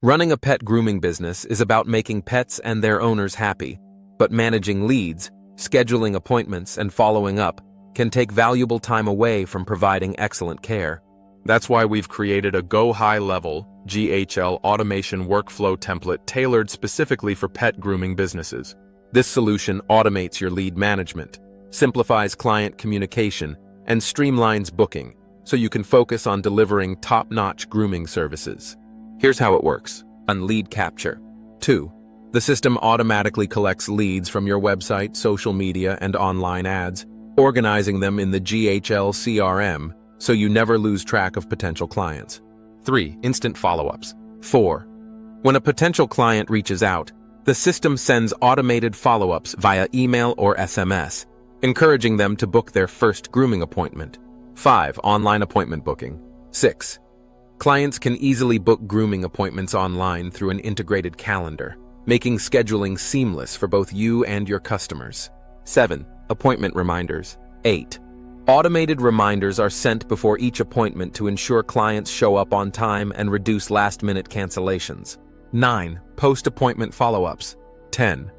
Running a pet grooming business is about making pets and their owners happy, but managing leads, scheduling appointments, and following up can take valuable time away from providing excellent care. That's why we've created a GoHighLevel GHL automation workflow template tailored specifically for pet grooming businesses. This solution automates your lead management, simplifies client communication, and streamlines booking, so you can focus on delivering top-notch grooming services. Here's how it works. On lead capture. 2. The system automatically collects leads from your website, social media, and online ads, organizing them in the GHL CRM so you never lose track of potential clients. 3. Instant follow-ups. 4. When a potential client reaches out, the system sends automated follow-ups via email or SMS, encouraging them to book their first grooming appointment. 5. Online appointment booking. 6. Clients can easily book grooming appointments online through an integrated calendar, making scheduling seamless for both you and your customers. 7. Appointment reminders. 8. Automated reminders are sent before each appointment to ensure clients show up on time and reduce last-minute cancellations. 9. Post-appointment follow-ups. 10.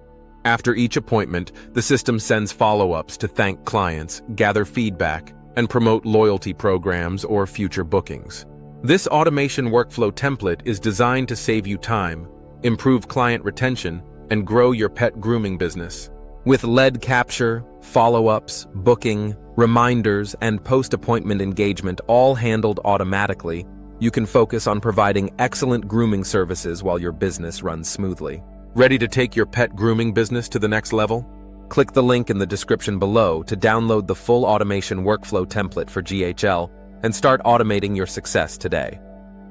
After each appointment, the system sends follow-ups to thank clients, gather feedback, and promote loyalty programs or future bookings. This automation workflow template is designed to save you time, improve client retention, and grow your pet grooming business. With lead capture, follow-ups, booking, reminders, and post-appointment engagement all handled automatically, you can focus on providing excellent grooming services while your business runs smoothly. Ready to take your pet grooming business to the next level? Click the link in the description below to download the full automation workflow template for GHL and start automating your success today.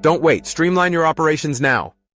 Don't wait, streamline your operations now.